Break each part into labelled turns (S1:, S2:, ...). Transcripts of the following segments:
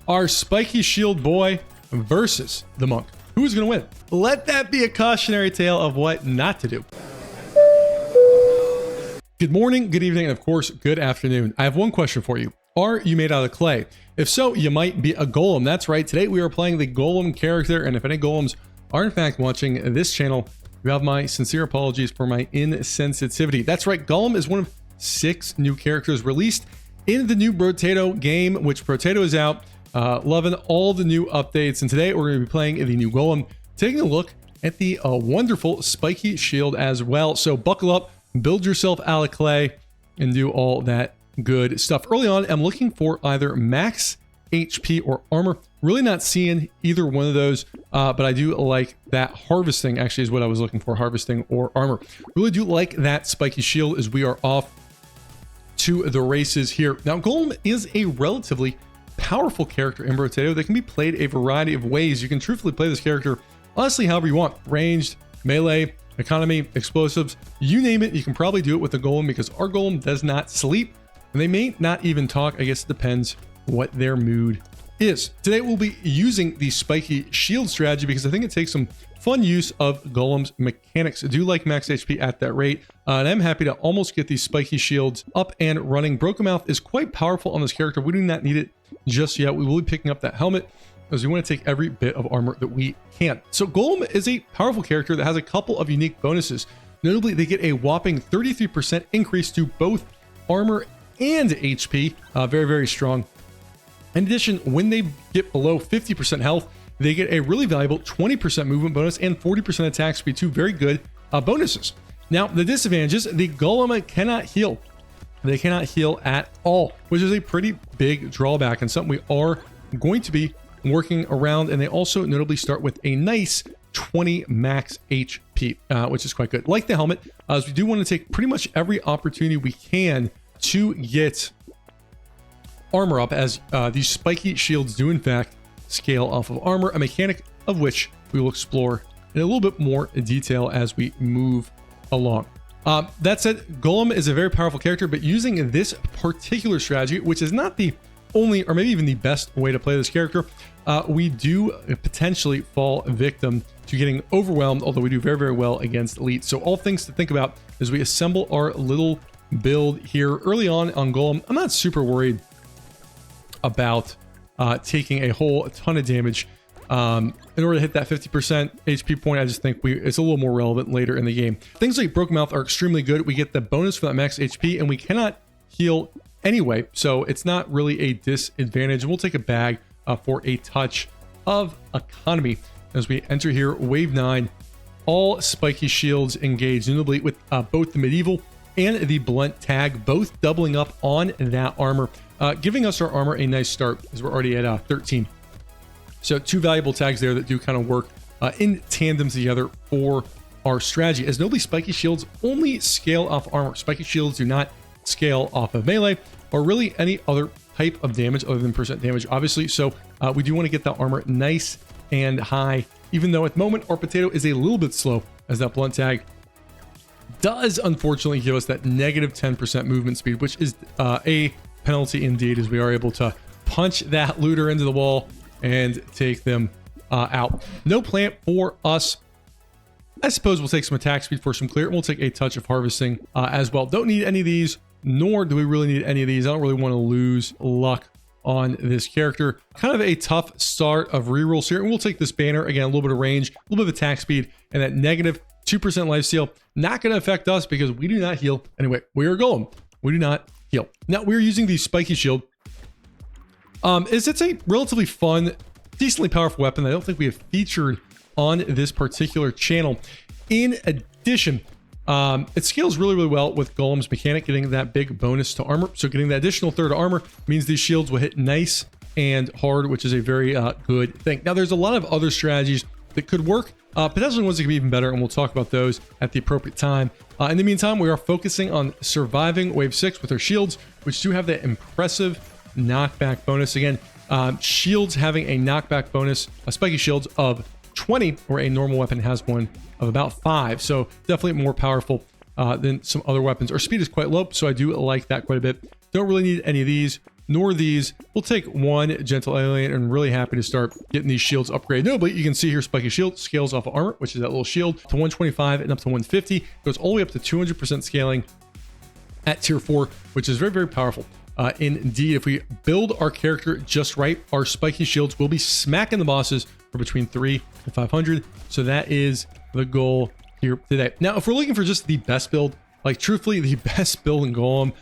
S1: our Spiky Shield boy versus the monk. Who's going to win? Let that be a cautionary tale of what not to do. Good morning, good evening, and of course, good afternoon. I have one question for you. Are you made out of clay? If so, you might be a golem. That's right. Today we are playing the golem character, and if any golems are in fact watching this channel, you have my sincere apologies for my insensitivity. That's right. Golem is one of 6 new characters released in the new Brotato game, which Brotato is out. Loving all the new updates, and today we're going to be playing the new golem, taking a look at the wonderful spiky shield as well. So buckle up, build yourself out of clay, and do all that good stuff. Early on, I'm looking for either max HP or armor. Really not seeing either one of those, but I do like that harvesting, actually is what I was looking for, harvesting or armor. Really do like that spiky shield as we are off to the races here. Now, Golem is a relatively powerful character in Brotato that can be played a variety of ways. You can truthfully play this character honestly however you want. Ranged, melee, economy, explosives, you name it, you can probably do it with the golem because our golem does not sleep and they may not even talk. I guess it depends what their mood is. Today we'll be using the spiky shield strategy because I think it takes some fun use of golem's mechanics. I do like max HP at that rate, and I'm happy to almost get these spiky shields up and running. Broken Mouth is quite powerful on this character. We do not need it just yet. We will be picking up that helmet as we want to take every bit of armor that we can. So Golem is a powerful character that has a couple of unique bonuses. Notably, they get a whopping 33% increase to both armor and HP. Very, very strong. In addition, when they get below 50% health, they get a really valuable 20% movement bonus and 40% attack speed, 2 very good bonuses. Now, the disadvantages, the Golem cannot heal. They cannot heal at all, which is a pretty big drawback and something we are going to be working around. And they also notably start with a nice 20 max HP, which is quite good. Like the helmet, as we do want to take pretty much every opportunity we can to get armor up, as these spiky shields do in fact scale off of armor, a mechanic of which we will explore in a little bit more detail as we move along. That said, Golem is a very powerful character, but using this particular strategy, which is not the only or maybe even the best way to play this character, we do potentially fall victim to getting overwhelmed, although we do very, very well against elite. So all things to think about as we assemble our little build here early on Golem. I'm not super worried about taking a whole ton of damage in order to hit that 50% HP point. I just think it's a little more relevant later in the game. Things like Broken Mouth are extremely good. We get the bonus for that max HP and we cannot heal anyway, so it's not really a disadvantage. We'll take a bag for a touch of economy as we enter here. Wave 9, all spiky shields engaged, notably with both the medieval and the blunt tag, both doubling up on that armor, giving us our armor a nice start as we're already at 13. So 2 valuable tags there that do kind of work in tandem together for our strategy, as notably spiky shields only scale off armor. Spiky shields do not scale off of melee or really any other type of damage other than percent damage, obviously. So we do want to get that armor nice and high, even though at the moment our potato is a little bit slow, as that blunt tag does unfortunately give us that negative 10% movement speed, which is a penalty indeed, as we are able to punch that looter into the wall and take them out. No plant for us. I suppose we'll take some attack speed for some clear, and we'll take a touch of harvesting as well. Don't need any of these, nor do we really need any of these. I don't really want to lose luck on this character. Kind of a tough start of rerolls here, and we'll take this banner again, a little bit of range, a little bit of attack speed, and that negative 2% lifesteal. Not going to affect us because we do not heal. Anyway, we are Golem. We do not heal. Now we're using the spiky shield. It's a relatively fun, decently powerful weapon that I don't think we have featured on this particular channel. In addition, it scales really, really well with Golem's mechanic, getting that big bonus to armor. So getting that additional 3rd armor means these shields will hit nice and hard, which is a very good thing. Now there's a lot of other strategies that could work. Potentially ones that can be even better, and we'll talk about those at the appropriate time. In the meantime, we are focusing on surviving wave 6 with our shields, which do have that impressive knockback bonus. Again, shields having a knockback bonus, spiky shields of 20, where a normal weapon has one of about 5. So definitely more powerful than some other weapons. Our speed is quite low, so I do like that quite a bit. Don't really need any of these. nor these. We'll take one gentle alien, and really happy to start getting these shields upgraded. Notably, you can see here Spikey shield scales off of armor, which is that little shield, to 125 and up to 150. Goes all the way up to 200% scaling at tier 4, which is very, very powerful. Indeed, if we build our character just right, our Spikey shields will be smacking the bosses for between 3 and 500. So that is the goal here today. Now, if we're looking for just the best build, like truthfully, the best build in Golem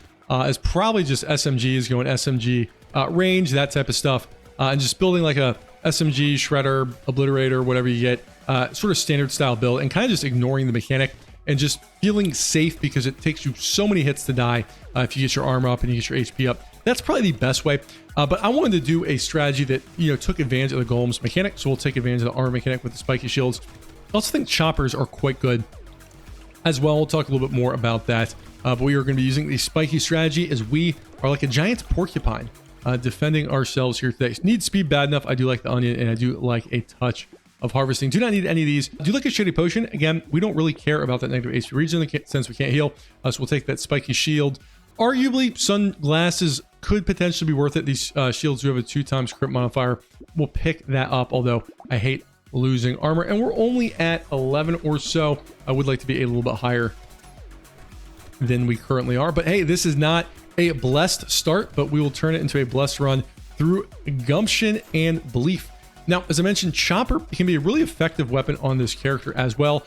S1: is probably just SMGs, going SMG range, that type of stuff, and just building like a SMG, Shredder, Obliterator, whatever you get, sort of standard style build, and kind of just ignoring the mechanic and just feeling safe because it takes you so many hits to die if you get your armor up and you get your HP up. That's probably the best way. But I wanted to do a strategy that, took advantage of the Golem's mechanic. So we'll take advantage of the armor mechanic with the Spiky shields. I also think choppers are quite good as well. We'll talk a little bit more about that. But we are going to be using the Spiky strategy as we are like a giant porcupine defending ourselves here today. Need speed bad enough. I do like the onion, and I do like a touch of harvesting. Do not need any of these. Do like a shady potion. Again, we don't really care about that negative HP region since we can't heal. So we'll take that Spiky shield. Arguably, sunglasses could potentially be worth it. These shields do have a 2x crit modifier. We'll pick that up, although I hate losing armor. And we're only at 11 or so. I would like to be a little bit higher than we currently are. But hey, this is not a blessed start, but we will turn it into a blessed run through gumption and belief. Now, as I mentioned, Chopper can be a really effective weapon on this character as well.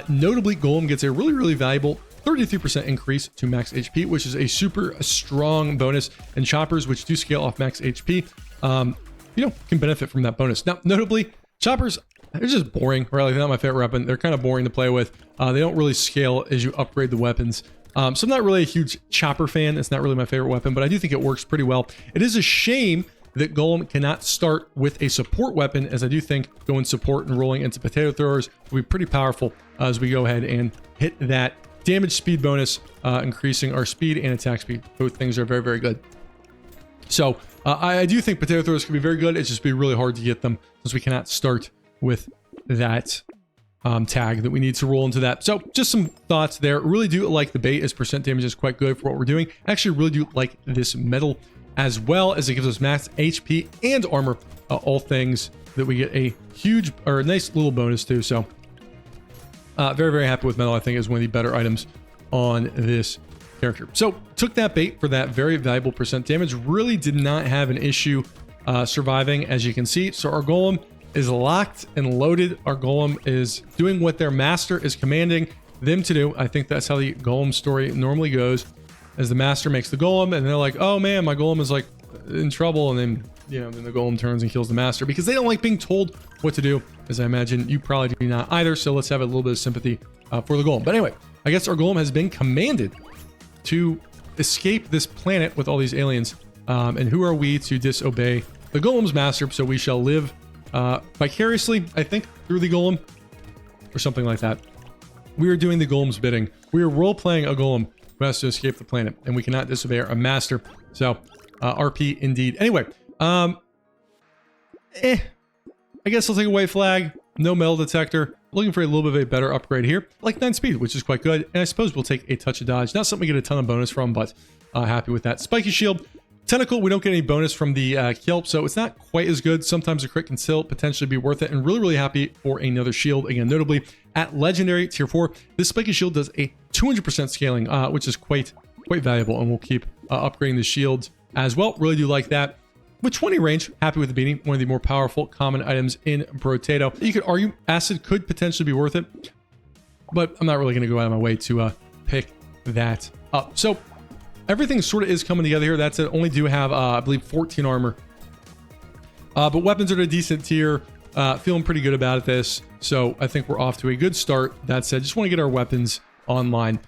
S1: Notably, Golem gets a really, really valuable 33% increase to max HP, which is a super strong bonus. And Choppers, which do scale off max HP, can benefit from that bonus. Now, notably, Choppers, they're just boring, right? Like, they're not my favorite weapon. They're kind of boring to play with. They don't really scale as you upgrade the weapons. So I'm not really a huge Chopper fan. It's not really my favorite weapon, but I do think it works pretty well. It is a shame that Golem cannot start with a support weapon, as I do think going support and rolling into potato throwers will be pretty powerful as we go ahead and hit that damage speed bonus, increasing our speed and attack speed. Both things are very, very good. So I do think potato throwers can be very good. It's just be really hard to get them since we cannot start with that tag that we need to roll into that. So just some thoughts there. Really do like the bait, as percent damage is quite good for what we're doing. Actually really do like this metal, as well as it gives us max HP and armor, all things that we get a huge or a nice little bonus to. So very, very happy with metal. I think is one of the better items on this character. So took that bait for that very valuable percent damage. Really did not have an issue surviving, as you can see. So our Golem is locked and loaded. Our Golem is doing what their master is commanding them to do. I think that's how the Golem story normally goes, as the master makes the Golem and they're like, oh man, my Golem is like in trouble. And then, then the Golem turns and kills the master because they don't like being told what to do, as I imagine you probably do not either. So let's have a little bit of sympathy for the Golem. But anyway, I guess our Golem has been commanded to escape this planet with all these aliens. And who are we to disobey the Golem's master? So we shall live vicariously, I think, through the Golem or something like that. We are doing the Golem's bidding. We are role-playing a Golem who has to escape the planet, and we cannot disobey our master. So RP indeed. Anyway, I guess I'll take a white flag. No metal detector. Looking for a little bit of a better upgrade here, like 9 speed, which is quite good. And I suppose we'll take a touch of dodge. Not something we get a ton of bonus from, but happy with that. Spiky shield. Tentacle, we don't get any bonus from the kelp, so it's not quite as good. Sometimes a crit can still potentially be worth it, and really, really happy for another shield. Again, notably at legendary tier 4, this Spiky shield does a 200% scaling, which is quite valuable, and we'll keep upgrading the shields as well. Really do like that. With 20 range, happy with the beanie, one of the more powerful common items in Potato. You could argue acid could potentially be worth it, but I'm not really going to go out of my way to pick that up. So everything sort of is coming together here. That's it. Only do have, I believe, 14 armor. But weapons are at a decent tier. Feeling pretty good about this. So I think we're off to a good start. That said, just want to get our weapons online.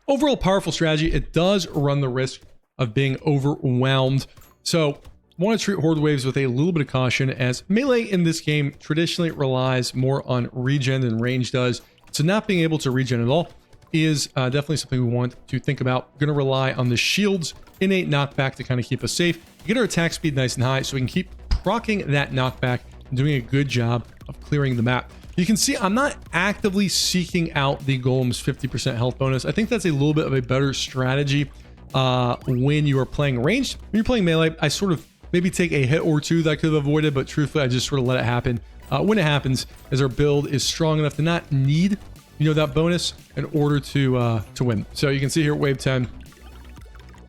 S1: Overall powerful strategy. It does run the risk of being overwhelmed. So want to treat horde waves with a little bit of caution, as melee in this game traditionally relies more on regen than range does. So not being able to regen at all is definitely something we want to think about. Going to rely on the shield's innate knockback to kind of keep us safe. Get our attack speed nice and high so we can keep proccing that knockback and doing a good job of clearing the map. You can see I'm not actively seeking out the Golem's 50% health bonus. I think that's a little bit of a better strategy when you are playing ranged. When you're playing melee, I sort of maybe take a hit or two that I could have avoided, but truthfully, I just sort of let it happen. When it happens, as our build is strong enough to not need, you know, that bonus in order to win. So you can see here, wave 10,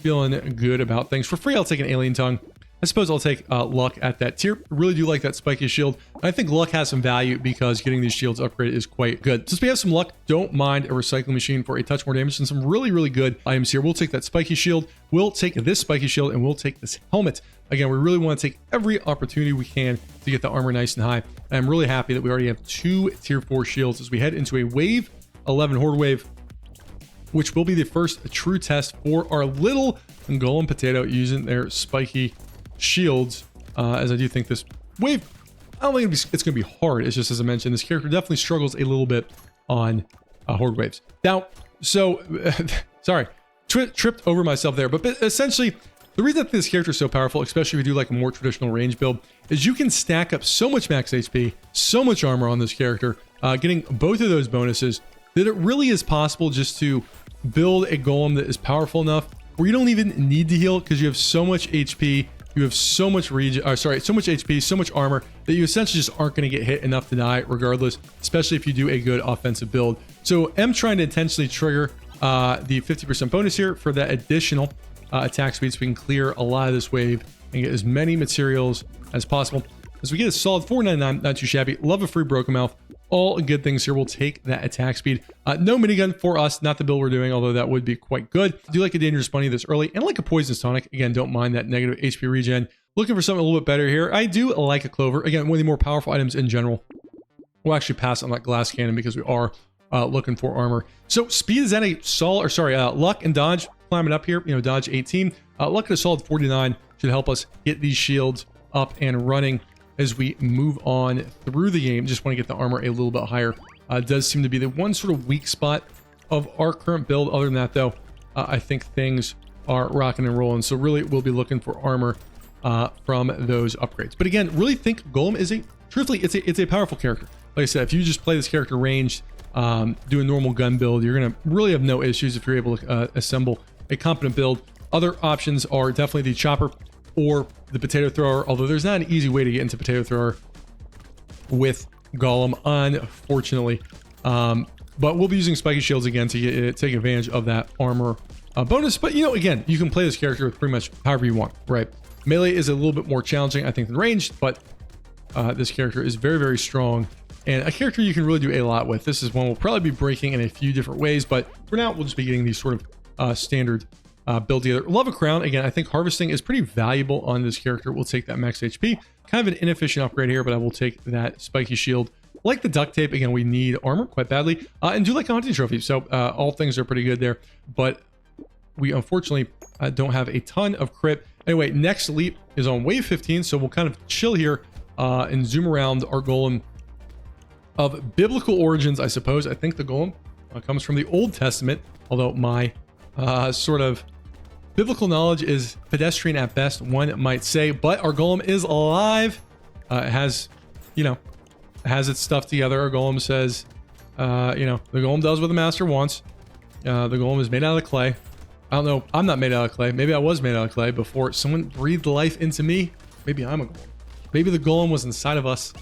S1: feeling good about things. For free, I'll take an alien tongue. I suppose I'll take luck at that tier. I really do like that spiky shield. I think luck has some value because getting these shields upgraded is quite good. Since we have some luck, don't mind a recycling machine for a touch more damage and some really, really good items here. We'll take that spiky shield. We'll take this spiky shield and we'll take this helmet. Again, we really want to take every opportunity we can to get the armor nice and high. And I'm really happy that we already have 2 tier 4 shields as we head into a wave 11 horde wave, which will be the first true test for our little golem potato using their spiky shields, as I do think this wave, I don't think it's going to be hard. It's just, as I mentioned, this character definitely struggles a little bit on horde waves. Now, so, sorry, tripped over myself there, but essentially, the reason that this character is so powerful, especially if you do like a more traditional range build, is you can stack up so much max HP, so much armor on this character, getting both of those bonuses, that it really is possible just to build a golem that is powerful enough where you don't even need to heal because you have so much HP, you have so much so much HP, so much armor that you essentially just aren't going to get hit enough to die regardless, especially if you do a good offensive build. So I'm trying to intentionally trigger the 50% bonus here for that additional attack speed so we can clear a lot of this wave and get as many materials as possible. As we get a solid 499, not too shabby. Love a free broken mouth. All good things here. We'll take that attack speed. No minigun for us, not the build we're doing, although that would be quite good. I do like a dangerous bunny this early and like a poisonous tonic. Again, don't mind that negative HP regen. Looking for something a little bit better here. I do like a clover. Again, one of the more powerful items in general. We'll actually pass on that glass cannon because we are looking for armor. So speed is at a solid, or sorry, luck and dodge climbing up here. You know, dodge 18. Luck at a solid 49 should help us get these shields up and running as we move on through the game. Just want to get the armor a little bit higher. Does seem to be the one sort of weak spot of our current build. Other than that, though, I think things are rocking and rolling. So really, we'll be looking for armor from those upgrades. But again, really think Golem is truthfully, it's a powerful character. Like I said, if you just play this character ranged, do a normal gun build, you're going to really have no issues if you're able to assemble a competent build. Other options are definitely the chopper or the potato thrower, although there's not an easy way to get into potato thrower with Golem, unfortunately. But we'll be using spiky shields again to take advantage of that armor bonus. But, you know, again, you can play this character with pretty much however you want, right? Melee is a little bit more challenging, I think, than ranged, but this character is very, very strong and a character you can really do a lot with. This is one we'll probably be breaking in a few different ways, but for now, we'll just be getting these sort of standard build together. Love a crown. Again, I think harvesting is pretty valuable on this character. We'll take that max HP. Kind of an inefficient upgrade here, but I will take that spiky shield. Like the duct tape, again, we need armor quite badly, and do like a hunting trophy. So all things are pretty good there, but we unfortunately don't have a ton of crit. Anyway, next leap is on wave 15, so we'll kind of chill here and zoom around our golem of biblical origins, I suppose. I think the golem comes from the Old Testament, although my sort of biblical knowledge is pedestrian at best, one might say. But our golem is alive. It has, you know, has its stuff together. Our golem says, you know, the golem does what the master wants. The golem is made out of clay. I don't know. I'm not made out of clay. Maybe I was made out of clay before someone breathed life into me. Maybe I'm a golem. Maybe the golem was inside of us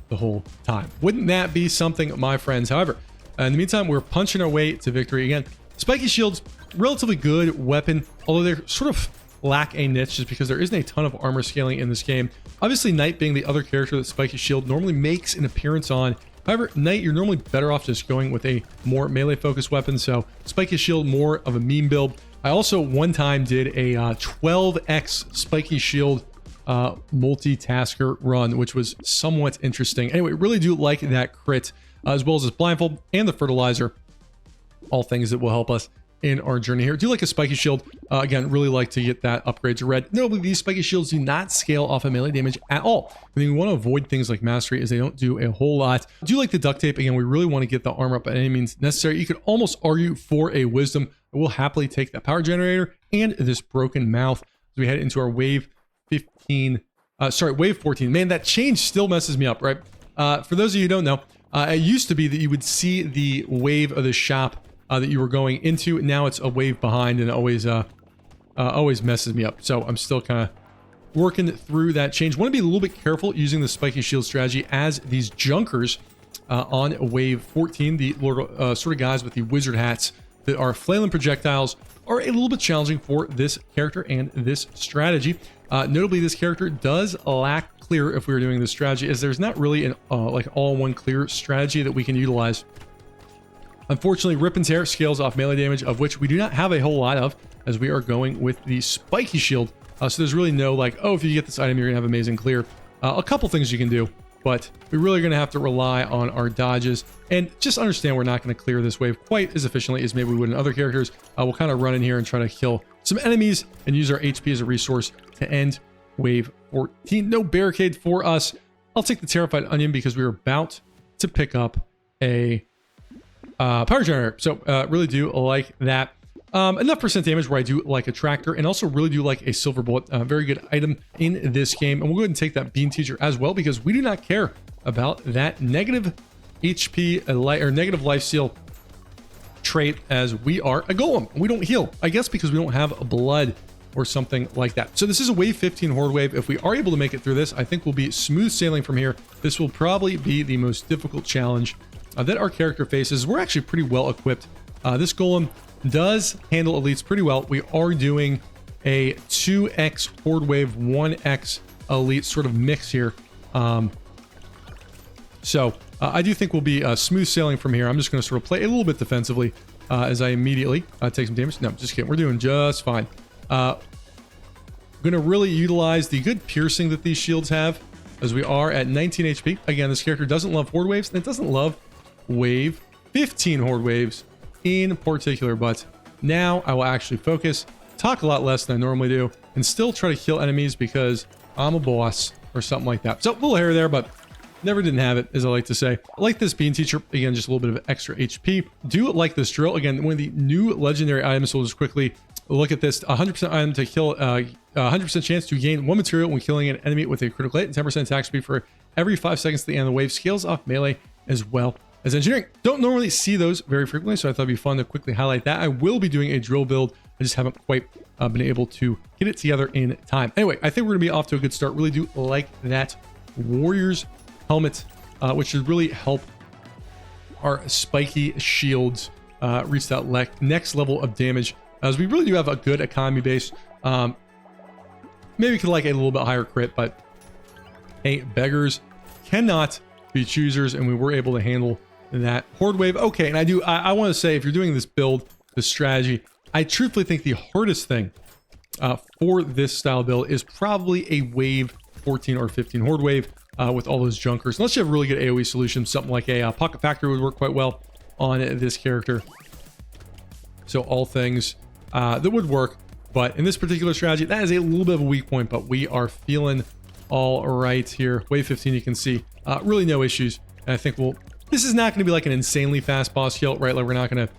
S1: the whole time. Wouldn't that be something, my friends? However, in the meantime, we're punching our way to victory. Again, spiky shields, relatively good weapon, although they sort of lack a niche just because there isn't a ton of armor scaling in this game. Obviously, Knight being the other character that Spiky Shield normally makes an appearance on. However, Knight, you're normally better off just going with a more melee-focused weapon, so Spiky Shield, more of a meme build. I also one time did a 12x Spiky Shield multitasker run, which was somewhat interesting. Anyway, really do like that crit, as well as this blindfold and the fertilizer. All things that will help us in our journey here. Do like a spiky shield. Again, really like to get that upgrade to red. Notably, these spiky shields do not scale off of melee damage at all. I mean, we want to avoid things like mastery as they don't do a whole lot. Do like the duct tape. Again, we really want to get the armor up at any means necessary. You could almost argue for a wisdom. We'll happily take that power generator and this broken mouth as we head into our wave 15. Wave 14. Man, that change still messes me up, right? For those of you who don't know, it used to be that you would see the wave of the shop that you were going into. Now it's a wave behind, and it always always messes me up. So I'm still kind of working through that change. Want to be a little bit careful using the spiky shield strategy, as these junkers on wave 14, the sort of guys with the wizard hats that are flailing projectiles, are a little bit challenging for this character and this strategy. Notably, this character does lack clear if we were doing this strategy, as there's not really an like all-in-one clear strategy that we can utilize. Unfortunately, Rip and Tear scales off melee damage, of which we do not have a whole lot of, as we are going with the spiky shield. So there's really no like, oh, if you get this item, you're gonna have amazing clear. A couple things you can do, but we're really gonna have to rely on our dodges, and just understand we're not gonna clear this wave quite as efficiently as maybe we would in other characters. We'll kind of run in here and try to kill some enemies and use our HP as a resource to end wave 14. No barricade for us. I'll take the Terrified Onion because we were about to pick up a power generator. So really do like that. Enough percent damage where I do like a tractor, and also really do like a silver bullet. Very good item in this game. And we'll go ahead and take that bean teacher as well, because we do not care about that negative HP or negative life steal trait, as we are a golem. We don't heal, I guess, because we don't have blood or something like that. So this is a wave 15 horde wave. If we are able to make it through this, I think we'll be smooth sailing from here. This will probably be the most difficult challenge that our character faces. We're actually pretty well equipped. This golem does handle elites pretty well. We are doing a 2x horde wave, 1x elite sort of mix here. So I do think we'll be smooth sailing from here. I'm just going to sort of play a little bit defensively as I immediately take some damage. No, just kidding. We're doing just fine. Going to really utilize the good piercing that these shields have, as we are at 19 HP. Again, this character doesn't love horde waves, and it doesn't love wave 15 horde waves in particular, but now I will actually focus, talk a lot less than I normally do, and still try to kill enemies because I'm a boss or something like that. So a little hair there, but never didn't have it, as I like to say. I like this bean teacher. Again, just a little bit of extra HP. Do like this drill. Again, one of the new legendary items. So we'll just quickly look at this. 100% item to kill, 100% chance to gain one material when killing an enemy with a critical hit, and 10% attack speed for every 5 seconds to the end of the wave. Scales off melee as well as engineering. Don't normally see those very frequently, so I thought it'd be fun to quickly highlight that. I will be doing a drill build. I just haven't quite been able to get it together in time. Anyway, I think we're gonna be off to a good start. Really do like that Warrior's helmet, which should really help our spiky shields reach that next level of damage, as we really do have a good economy base. Maybe we could like a little bit higher crit, but hey, beggars cannot be choosers, and we were able to handle that horde wave. Okay, and I want to say, if you're doing this build, this strategy, I truthfully think the hardest thing for this style build is probably a wave 14 or 15 horde wave with all those junkers. Unless you have a really good AoE solution, something like a pocket factory would work quite well on this character. So all things that would work, but in this particular strategy, that is a little bit of a weak point, but we are feeling all right here. Wave 15, you can see really no issues. And I think this is not going to be like an insanely fast boss kill, right? Like, we're not going to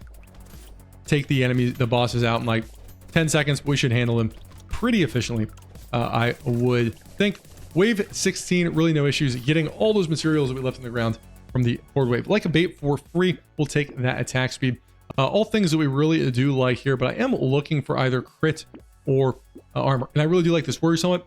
S1: take the bosses out in like 10 seconds, but we should handle them pretty efficiently, I would think. Wave 16, really no issues getting all those materials that we left on the ground from the horde wave. Like a bait for free, we'll take that attack speed. All things that we really do like here, but I am looking for either crit or armor. And I really do like this Warrior's helmet.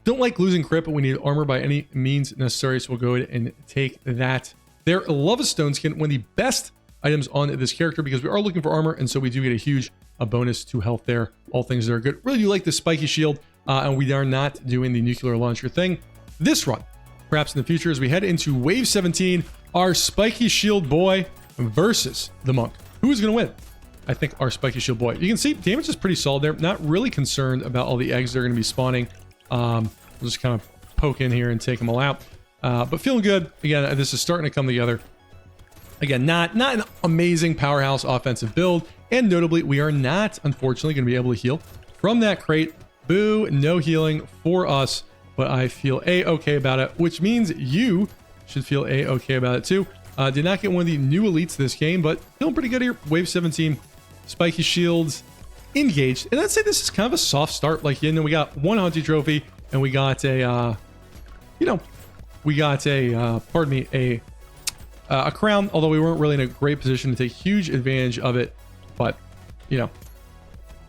S1: Don't like losing crit, but we need armor by any means necessary, so we'll go ahead and take that. There, Love a Stone Skin, one of the best items on this character, because we are looking for armor, and so we do get a huge bonus to health there. All things that are good. Really do like the spiky shield, and we are not doing the nuclear launcher thing this run. Perhaps in the future, as we head into wave 17, our spiky shield boy versus the monk. Who is going to win? I think our spiky shield boy. You can see damage is pretty solid there. Not really concerned about all the eggs that are going to be spawning. We'll just kind of poke in here and take them all out. But feeling good. Again, this is starting to come together. Again, not an amazing powerhouse offensive build. And notably, we are not, unfortunately, going to be able to heal from that crate. Boo, no healing for us. But I feel A-okay about it, which means you should feel A-okay about it too. Did not get one of the new elites this game, but feeling pretty good here. Wave 17, spiky shields engaged. And I'd say this is kind of a soft start. Like, you know, we got one hunting trophy, and we got a, pardon me, a crown, although we weren't really in a great position to take huge advantage of it. But, you know,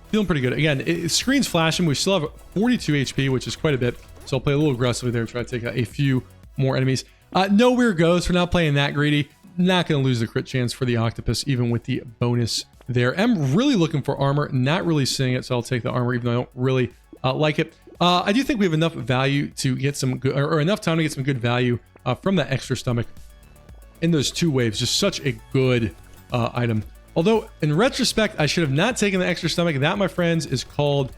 S1: feeling pretty good. Again, screen's flashing. We still have 42 HP, which is quite a bit. So I'll play a little aggressively there, try to take out a few more enemies. Nowhere goes. We're not playing that greedy. Not going to lose the crit chance for the octopus, even with the bonus there. I'm really looking for armor, not really seeing it, so I'll take the armor, even though I don't really like it. I do think we have enough value to get some good, or enough time to get some good value from that extra stomach in those 2 waves. Just such a good item. Although, in retrospect, I should have not taken the extra stomach. That, my friends, is called...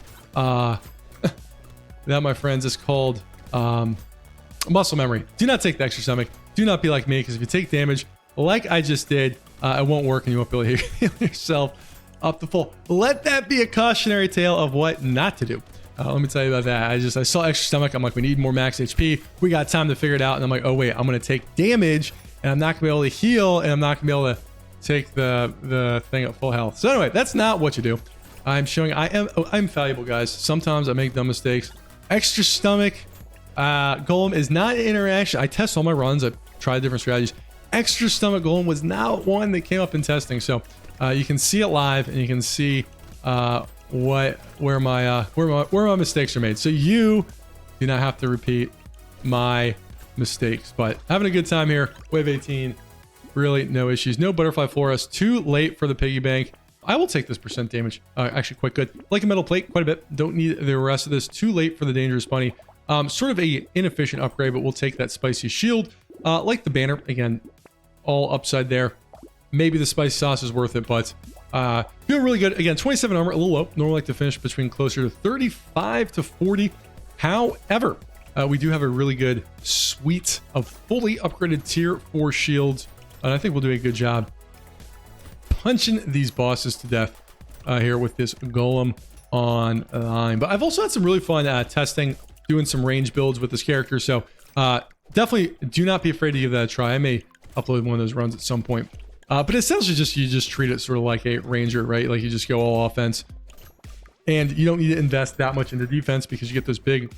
S1: muscle memory. Do not take the extra stomach. Do not be like me, because if you take damage, like I just did, it won't work and you won't be able to heal yourself up to full. Let that be a cautionary tale of what not to do. Let me tell you about that. I saw extra stomach. I'm like, we need more max HP. We got time to figure it out. And I'm like, oh wait, I'm going to take damage and I'm not going to be able to heal and I'm not going to be able to take the thing at full health. So anyway, that's not what you do. I'm showing I'm fallible, guys. Sometimes I make dumb mistakes. Extra stomach, Golem is not an interaction. I test all my runs. I've tried different strategies. Extra stomach Golem was not one that came up in testing. So you can see it live and you can see where my mistakes are made. So you do not have to repeat my mistakes. But having a good time here. Wave 18, really no issues. No butterfly flores. Too late for the piggy bank. I will take this percent damage. Actually quite good. Like a metal plate, quite a bit. Don't need the rest of this. Too late for the dangerous bunny. Sort of a inefficient upgrade, but we'll take that spicy shield. Like the banner, again, all upside there. Maybe the spicy sauce is worth it, but feeling really good. Again, 27 armor, a little low. Normally like to finish between closer to 35 to 40. However, we do have a really good suite of fully upgraded tier 4 shields, and I think we'll do a good job punching these bosses to death here with this Golem online. But I've also had some really fun testing, doing some range builds with this character, so definitely do not be afraid to give that a try. I may upload one of those runs at some point. But essentially you just treat it sort of like a ranger, right? Like you just go all offense. And you don't need to invest that much into defense because you get those big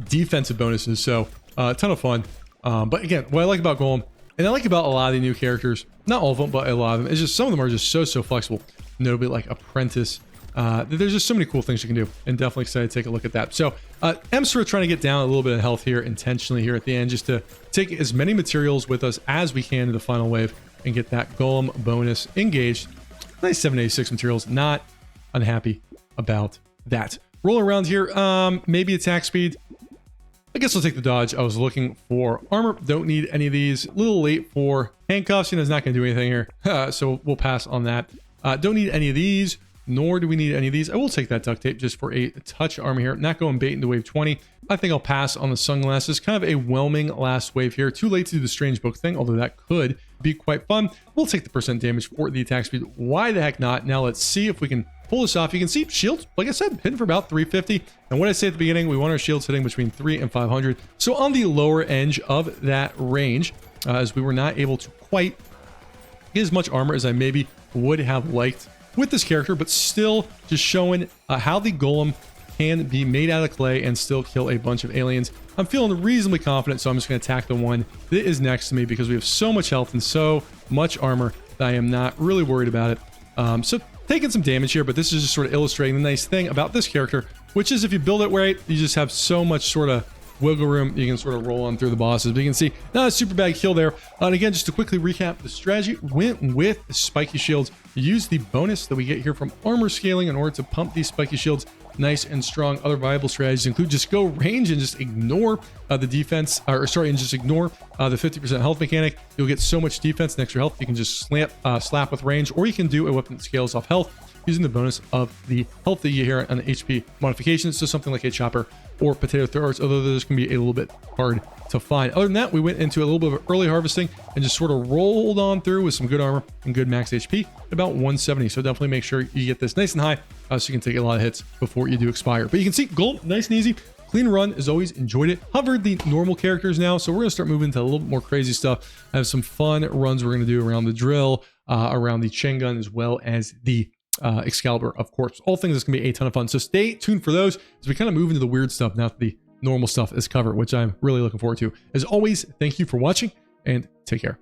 S1: defensive bonuses. So a ton of fun. But again, what I like about Golem, and I like about a lot of the new characters, not all of them, but a lot of them, is just some of them are just so flexible. Notably like Apprentice. There's just so many cool things you can do, and definitely excited to take a look at that. So I'm sort of trying to get down a little bit of health here intentionally here at the end, just to take as many materials with us as we can to the final wave and get that Golem bonus engaged. Nice 786 materials. Not unhappy about that. Roll around here. Maybe attack speed. I guess I'll take the dodge. I was looking for armor. Don't need any of these. A little late for handcuffs. You know, it's not going to do anything here. So we'll pass on that. Don't need any of these. Nor do we need any of these. I will take that duct tape just for a touch armor here. Not going bait into wave 20. I think I'll pass on the sunglasses. Kind of a whelming last wave here. Too late to do the strange book thing, although that could be quite fun. We'll take the percent damage for the attack speed. Why the heck not? Now let's see if we can pull this off. You can see shields, like I said, hitting for about 350. And what I say at the beginning, we want our shields hitting between 300 and 500. So on the lower edge of that range, as we were not able to quite get as much armor as I maybe would have liked with this character, but still just showing how the Golem can be made out of clay and still kill a bunch of aliens. I'm feeling reasonably confident, so I'm just going to attack the one that is next to me because we have so much health and so much armor that I am not really worried about it. So taking some damage here, but this is just sort of illustrating the nice thing about this character, which is if you build it right, you just have so much sort of wiggle room. You can sort of roll on through the bosses, but you can see not a super bad kill there. And again, just to quickly recap, the strategy went with spiky shields. Use the bonus that we get here from armor scaling in order to pump these spiky shields nice and strong. Other viable strategies include just go range and just ignore the defense, and just ignore the 50% health mechanic. You'll get so much defense and extra health. You can just slap with range, or you can do a weapon that scales off health using the bonus of the health that you hear on the HP modifications. So something like a chopper or potato throwers, although those can be a little bit hard to find. Other than that, we went into a little bit of early harvesting and just sort of rolled on through with some good armor and good max HP at about 170. So definitely make sure you get this nice and high so you can take a lot of hits before you do expire. But you can see gold, nice and easy. Clean run, as always, enjoyed it. Hovered the normal characters now, so we're going to start moving to a little bit more crazy stuff. I have some fun runs we're going to do around the drill, around the chain gun, as well as the Excalibur, of course. All things that's going to be a ton of fun. So stay tuned for those as we kind of move into the weird stuff now that the normal stuff is covered, which I'm really looking forward to. As always, thank you for watching and take care.